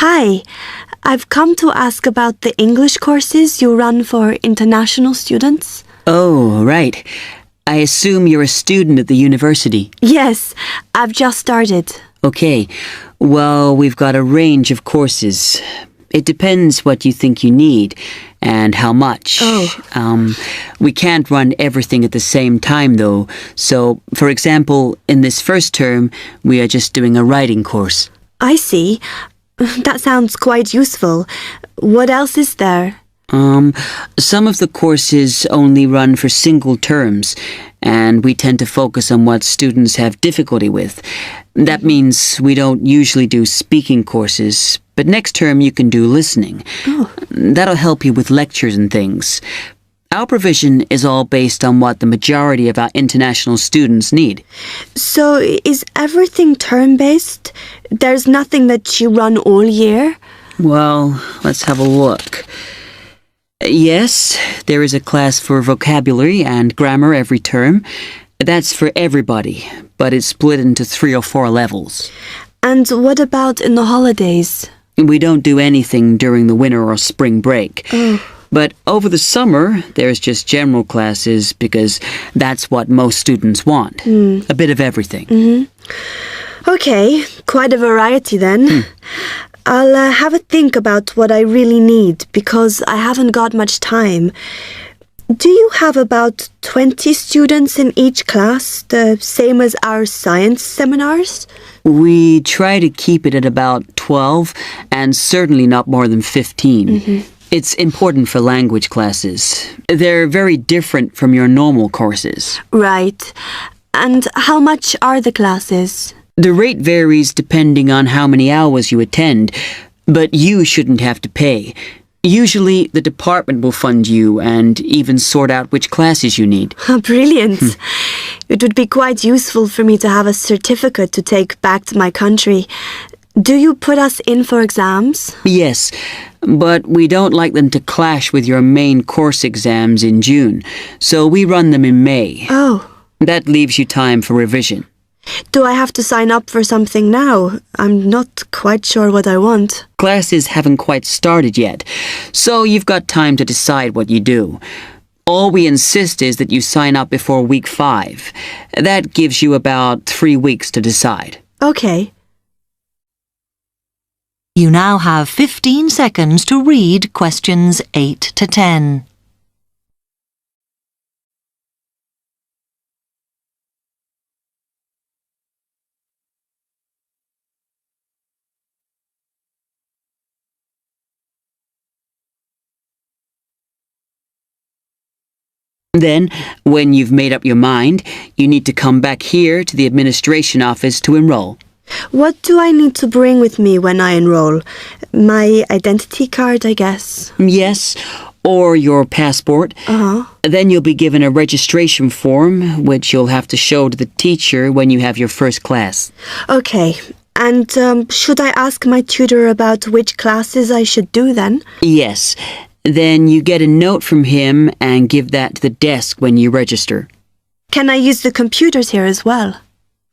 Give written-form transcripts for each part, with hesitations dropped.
Hi, I've come to ask about the English courses you run for international students. Oh, right. I assume you're a student at the university. Yes, I've just started. Okay. Well, we've got a range of courses. It depends what you think you need and how much. We can't run everything at the same time, though. So, for example, in this first term, we are just doing a writing course. I see. That sounds quite useful. What else is there? Some of the courses only run for single terms, and we tend to focus on what students have difficulty with. That means we don't usually do speaking courses, but next term you can do listening. That'll help you with lectures and things. Our provision is all based on what the majority of our international students need. So, is everything term-based? There's nothing that you run all year? Well, let's have a look. Yes, there is a class for vocabulary and grammar every term. That's for everybody, but it's split into 3 or 4 levels. And what about in the holidays? We don't do anything during the winter or spring break. But over the summer, there's just general classes because that's what most students want. A bit of everything. Okay, quite a variety then. I'll have a think about what I really need because I haven't got much time. Do you have about 20 students in each class, the same as our science seminars? We try to keep it at about 12 and certainly not more than 15. It's important for language classes. They're very different from your normal courses. Right. And how much are the classes? The rate varies depending on how many hours you attend, but you shouldn't have to pay. Usually, the department will fund you and even sort out which classes you need. Brilliant. It would be quite useful for me to have a certificate to take back to my country. Do you put us in for exams? Yes, but we don't like them to clash with your main course exams in June, so we run them in May. Oh. That leaves you time for revision. Do I have to sign up for something now? I'm not quite sure what I want. Classes haven't quite started yet, so you've got time to decide what you do. All we insist is that you sign up before week 5. That gives you about 3 weeks to decide. Okay. You now have 15 seconds to read questions 8 to 10. Then, when you've made up your mind, you need to come back here to the administration office to enroll. What do I need to bring with me when I enroll? My identity card, I guess. Yes, or your passport. Then you'll be given a registration form, which you'll have to show to the teacher when you have your first class. Okay. And should I ask my tutor about which classes I should do then? Yes. Then you get a note from him and give that to the desk when you register. Can I use the computers here as well?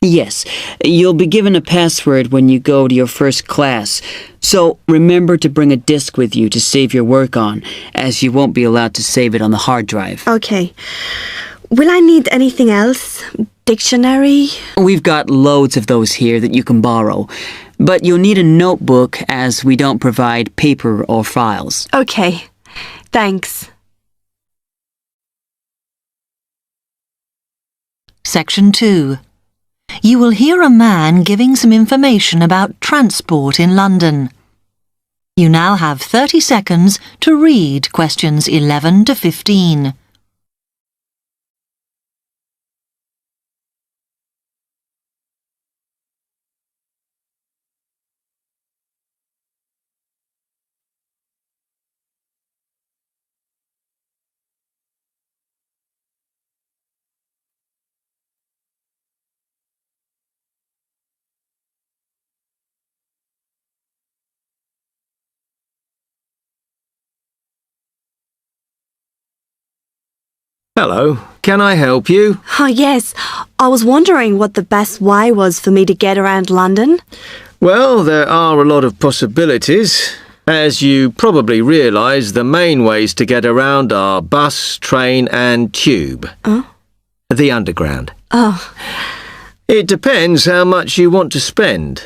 Yes. You'll be given a password when you go to your first class. So remember to bring a disk with you to save your work on, as you won't be allowed to save it on the hard drive. Okay. Will I need anything else? Dictionary? We've got loads of those here that you can borrow. But you'll need a notebook as we don't provide paper or files. Okay. Thanks. Section 2. You will hear a man giving some information about transport in London. You now have 30 seconds to read questions 11 to 15. Hello, can I help you? Oh, yes. I was wondering what the best way was for me to get around London. Well, there are a lot of possibilities. As you probably realise, the main ways to get around are bus, train and tube. Oh? The underground. Oh. It depends how much you want to spend.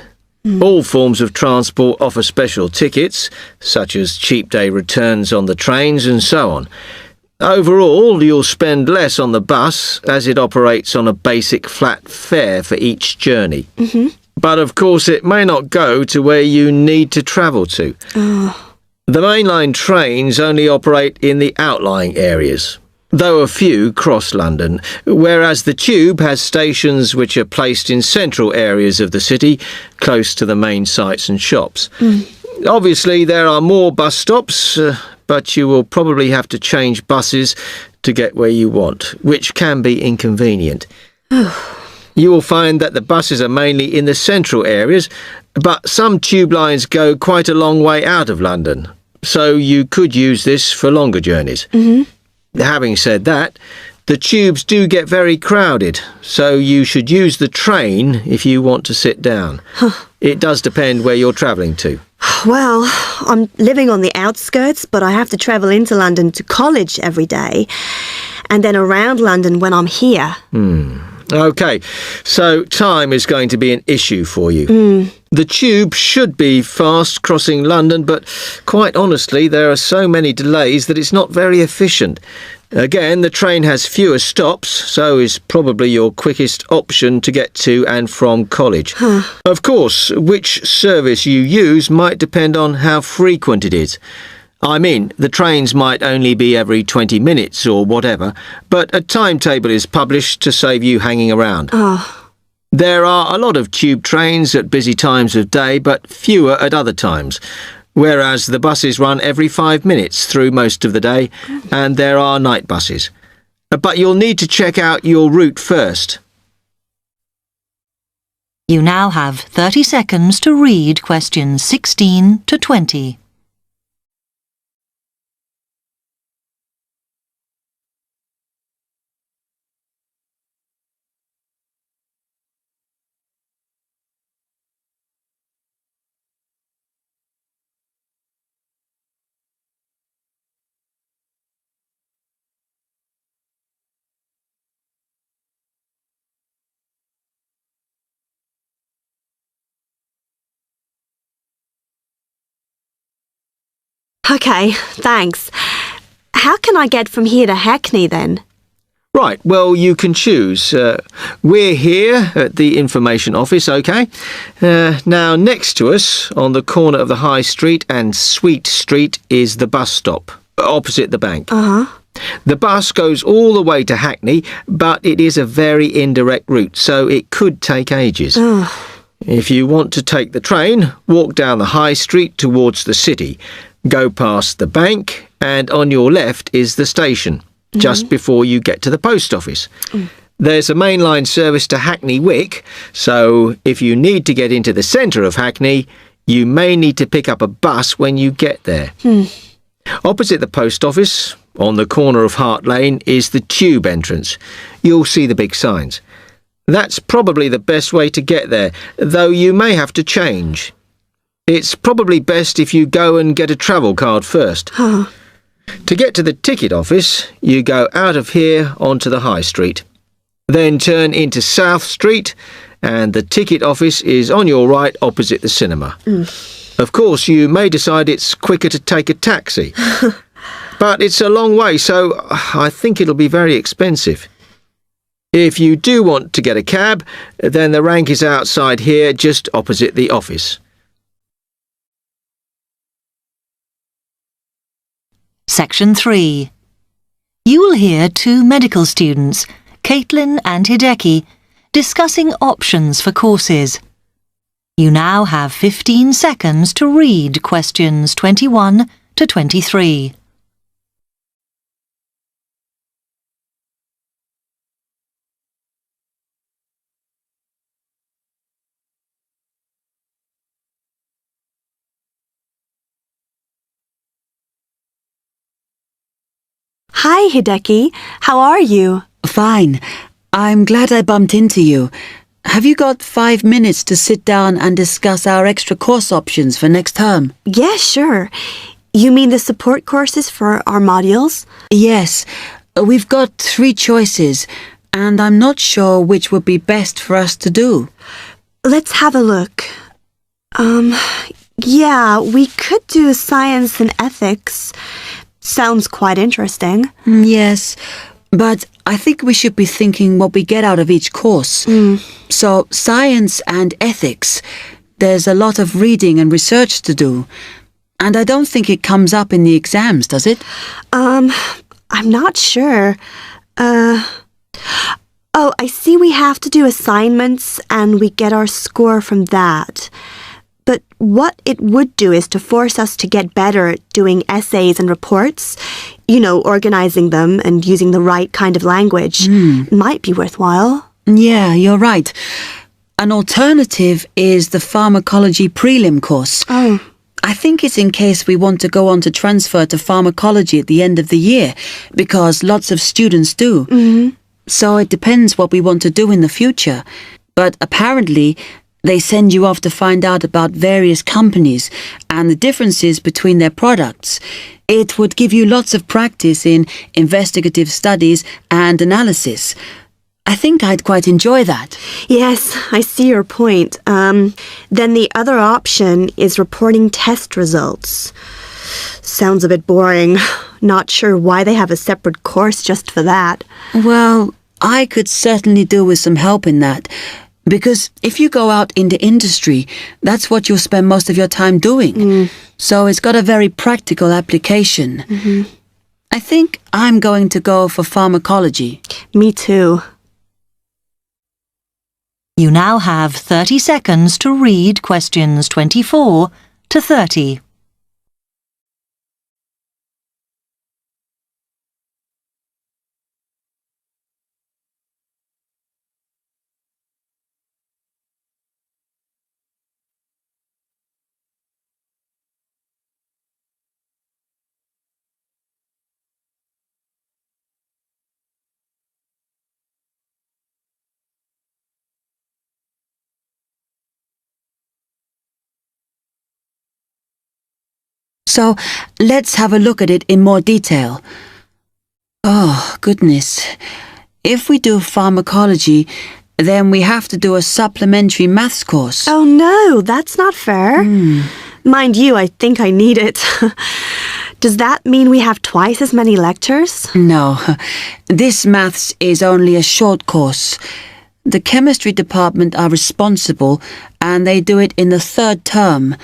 All forms of transport offer special tickets, such as cheap day returns on the trains and so on. Overall, you'll spend less on the bus as it operates on a basic flat fare for each journey. But of course it may not go to where you need to travel to. The mainline trains only operate in the outlying areas, though a few cross London, whereas the tube has stations which are placed in central areas of the city, close to the main sites and shops. Obviously there are more bus stops, but you will probably have to change buses to get where you want, which can be inconvenient. You will find that the buses are mainly in the central areas, but some tube lines go quite a long way out of London, so you could use this for longer journeys. Having said that, the tubes do get very crowded, so you should use the train if you want to sit down. It does depend where you're travelling to. Well, I'm living on the outskirts, but I have to travel into London to college every day, and then around London when I'm here. OK, so time is going to be an issue for you. The tube should be fast crossing London, but quite honestly, there are so many delays that it's not very efficient. Again, the train has fewer stops, so is probably your quickest option to get to and from college. Of course, which service you use might depend on how frequent it is. I mean, the trains might only be every 20 minutes or whatever, but a timetable is published to save you hanging around. There are a lot of tube trains at busy times of day, but fewer at other times, whereas the buses run every 5 minutes through most of the day, and there are night buses. But you'll need to check out your route first. You now have 30 seconds to read questions 16 to 20. OK, thanks. How can I get from here to Hackney then? Right, well, you can choose. We're here at the information office, OK? Now, next to us, on the corner of the High Street and Sweet Street, is the bus stop, opposite the bank. The bus goes all the way to Hackney, but it is a very indirect route, so it could take ages. If you want to take the train, walk down the High Street towards the city. Go past the bank, and on your left is the station, just before you get to the post office. There's a mainline service to Hackney Wick, so if you need to get into the centre of Hackney, you may need to pick up a bus when you get there. Opposite the post office, on the corner of Hart Lane, is the tube entrance. You'll see the big signs. That's probably the best way to get there, though you may have to change. It's probably best if you go and get a travel card first. To get to the ticket office, you go out of here onto the High Street. Then turn into South Street, and the ticket office is on your right opposite the cinema. Of course, you may decide it's quicker to take a taxi. But it's a long way, so I think it'll be very expensive. If you do want to get a cab, then the rank is outside here, just opposite the office. Section 3. You will hear two medical students, Caitlin and Hideki, discussing options for courses. You now have 15 seconds to read questions 21 to 23. Hi, Hideki. How are you? Fine. I'm glad I bumped into you. Have you got 5 minutes to sit down and discuss our extra course options for next term? Yeah, sure. You mean the support courses for our modules? Yes, we've got 3 choices, and I'm not sure which would be best for us to do. Let's have a look. Yeah, we could do science and ethics. Sounds quite interesting. Yes, but I think we should be thinking what we get out of each course. So, science and ethics, there's a lot of reading and research to do. And I don't think it comes up in the exams, does it? I'm not sure. Oh, I see we have to do assignments and we get our score from that. But what it would do is to force us to get better at doing essays and reports. You know, organizing them and using the right kind of language. Might be worthwhile. Yeah, you're right. An alternative is the Pharmacology prelim course. Oh. I think it's in case we want to go on to transfer to Pharmacology at the end of the year, because lots of students do. So it depends what we want to do in the future. But apparently, they send you off to find out about various companies and the differences between their products. It would give you lots of practice in investigative studies and analysis. I think I'd quite enjoy that. Yes, I see your point. Then the other option is reporting test results. Sounds a bit boring. Not sure why they have a separate course just for that. Well, I could certainly do with some help in that. Because if you go out into industry, that's what you'll spend most of your time doing. So it's got a very practical application. I think I'm going to go for Pharmacology. Me too. You now have 30 seconds to read questions 24 to 30. So let's have a look at it in more detail. Oh, goodness. If we do Pharmacology, then we have to do a supplementary maths course. Oh no, that's not fair. Mind you, I think I need it. Does that mean we have twice as many lectures? No, this maths is only a short course. The chemistry department are responsible and they do it in the 3rd term.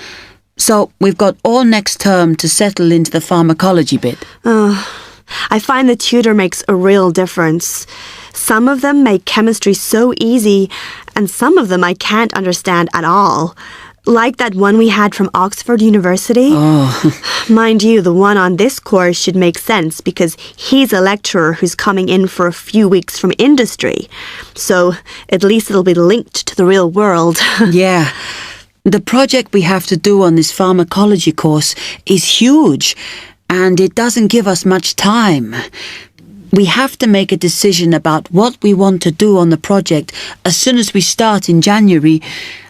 So we've got all next term to settle into the Pharmacology bit. I find the tutor makes a real difference. Some of them make chemistry so easy, and some of them I can't understand at all. Like that one we had from Oxford University. Mind you, the one on this course should make sense because he's a lecturer who's coming in for a few weeks from industry. So at least it'll be linked to the real world. Yeah. The project we have to do on this Pharmacology course is huge, and it doesn't give us much time. We have to make a decision about what we want to do on the project as soon as we start in January,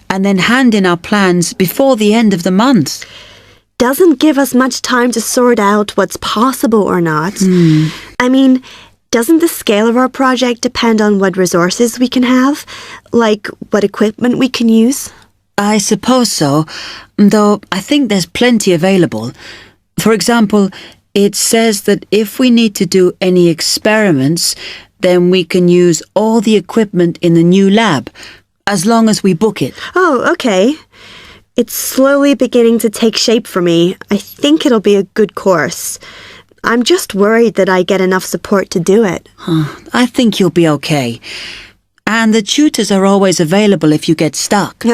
and then hand in our plans before the end of the month. Doesn't give us much time to sort out what's possible or not. I mean, doesn't the scale of our project depend on what resources we can have? Like what equipment we can use? I suppose so, though I think there's plenty available. For example, it says that if we need to do any experiments, then we can use all the equipment in the new lab, as long as we book it. Oh, okay. It's slowly beginning to take shape for me. I think it'll be a good course. I'm just worried that I get enough support to do it. I think you'll be okay. And the tutors are always available if you get stuck.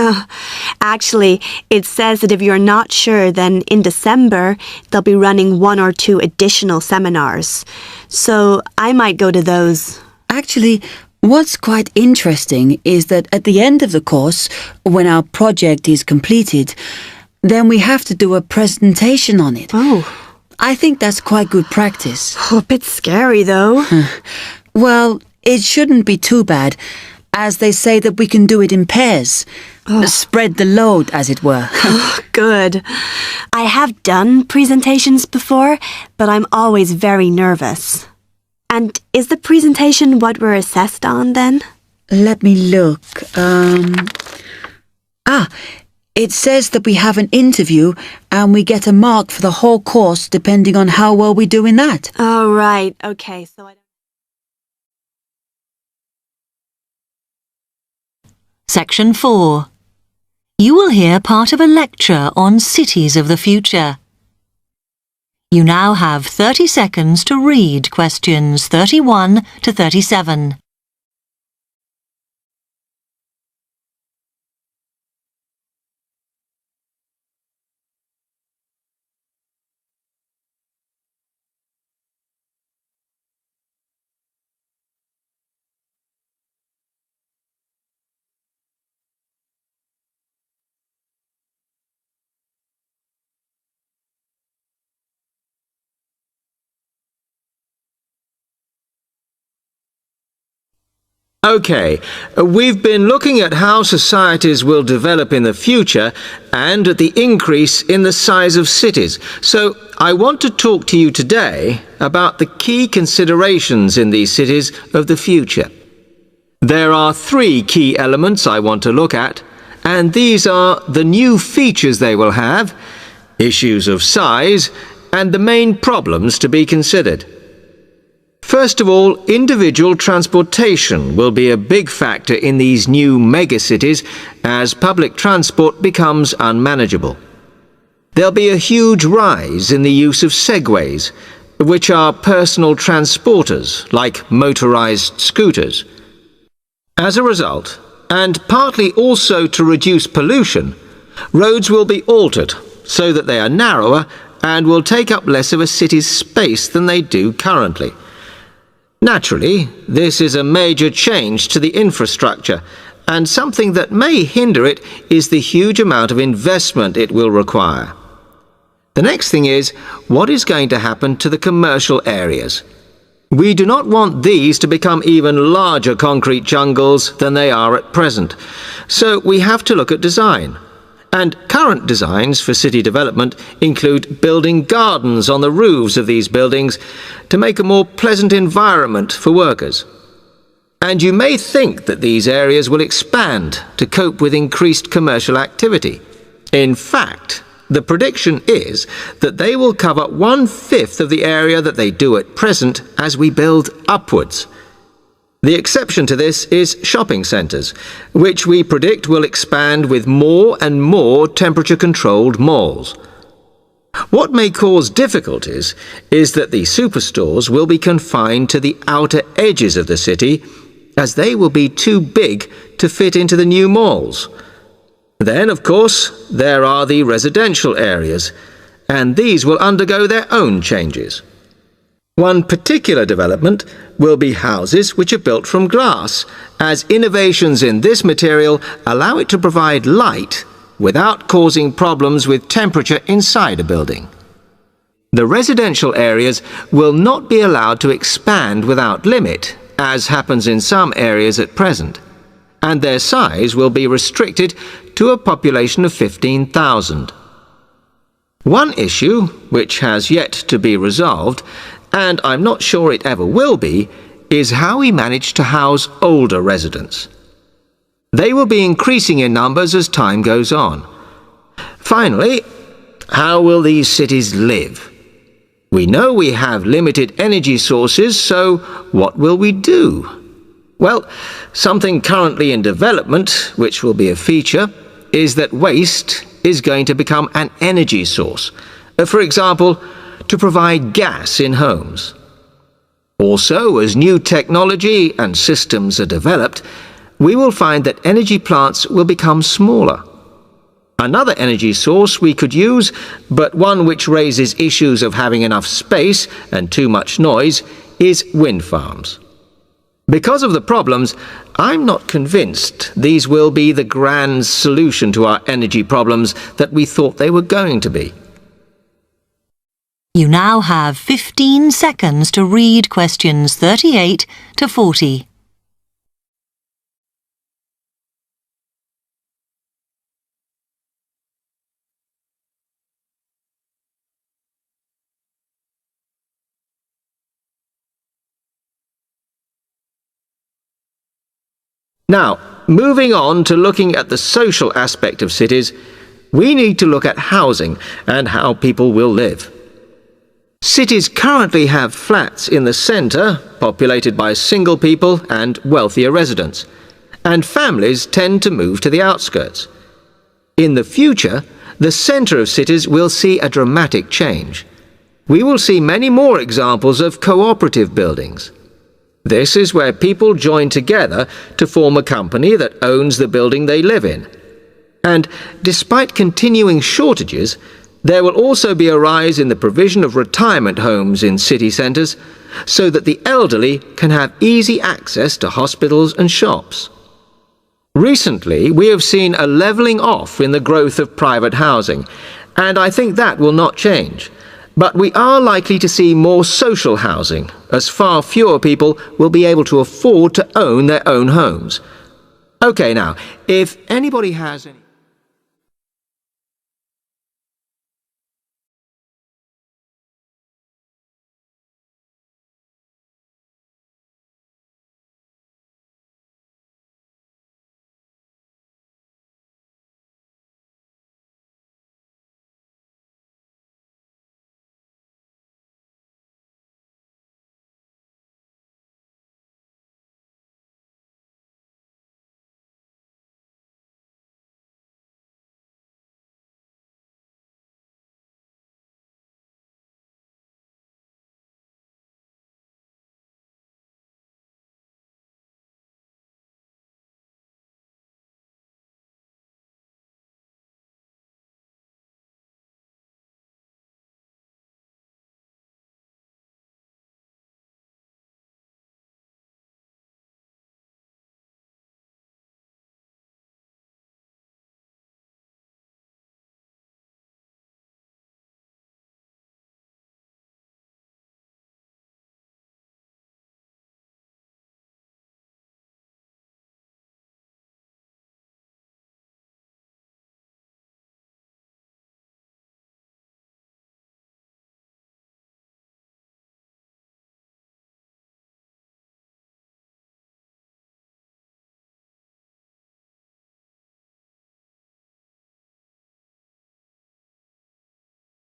Actually, it says that if you're not sure, then in December, they'll be running 1 or 2 additional seminars. So I might go to those. Actually, what's quite interesting is that at the end of the course, when our project is completed, then we have to do a presentation on it. Oh. I think that's quite good practice. A bit scary, though. Well, it shouldn't be too bad. as they say that we can do it in pairs. Spread the load, as it were. Good. I have done presentations before, but I'm always very nervous. And is the presentation what we're assessed on then? Let me look. It says that we have an interview and we get a mark for the whole course depending on how well we do in that. Oh, right. Okay, so Section 4. You will hear part of a lecture on cities of the future. You now have 30 seconds to read questions 31 to 37. Okay, we've been looking at how societies will develop in the future and at the increase in the size of cities. So I want to talk to you today about the key considerations in these cities of the future. There are 3 key elements I want to look at, and these are the new features they will have, issues of size, and the main problems to be considered. First of all, individual transportation will be a big factor in these new megacities as public transport becomes unmanageable. There'll be a huge rise in the use of segways, which are personal transporters like motorized scooters. As a result, and partly also to reduce pollution, roads will be altered so that they are narrower and will take up less of a city's space than they do currently. Naturally, this is a major change to the infrastructure, and something that may hinder it is the huge amount of investment it will require. The next thing is, what is going to happen to the commercial areas? We do not want these to become even larger concrete jungles than they are at present, so we have to look at design. And current designs for city development include building gardens on the roofs of these buildings to make a more pleasant environment for workers. And you may think that these areas will expand to cope with increased commercial activity. In fact, the prediction is that they will cover 1/5 of the area that they do at present as we build upwards. The exception to this is shopping centres, which we predict will expand with more and more temperature-controlled malls. What may cause difficulties is that the superstores will be confined to the outer edges of the city, as they will be too big to fit into the new malls. Then, of course, there are the residential areas, and these will undergo their own changes. One particular development will be houses which are built from glass, as innovations in this material allow it to provide light without causing problems with temperature inside a building. The residential areas will not be allowed to expand without limit, as happens in some areas at present, and their size will be restricted to a population of 15,000. One issue, which has yet to be resolved, and I'm not sure it ever will be, is how we manage to house older residents. They will be increasing in numbers as time goes on. Finally, how will these cities live? We know we have limited energy sources, so what will we do? Well, something currently in development, which will be a feature, is that waste is going to become an energy source. For example, to provide gas in homes. Also, as new technology and systems are developed, we will find that energy plants will become smaller. Another energy source we could use, but one which raises issues of having enough space and too much noise, is wind farms. Because of the problems, I'm not convinced these will be the grand solution to our energy problems that we thought they were going to be. You now have 15 seconds to read questions 38 to 40. Now, moving on to looking at the social aspect of cities, we need to look at housing and how people will live. Cities currently have flats in the centre, populated by single people and wealthier residents, and families tend to move to the outskirts. In the future, the centre of cities will see a dramatic change. We will see many more examples of cooperative buildings. This is where people join together to form a company that owns the building they live in. And despite continuing shortages, there will also be a rise in the provision of retirement homes in city centres so that the elderly can have easy access to hospitals and shops. Recently, we have seen a levelling off in the growth of private housing, and I think that will not change. But we are likely to see more social housing, as far fewer people will be able to afford to own their own homes. OK, now, if anybody has any...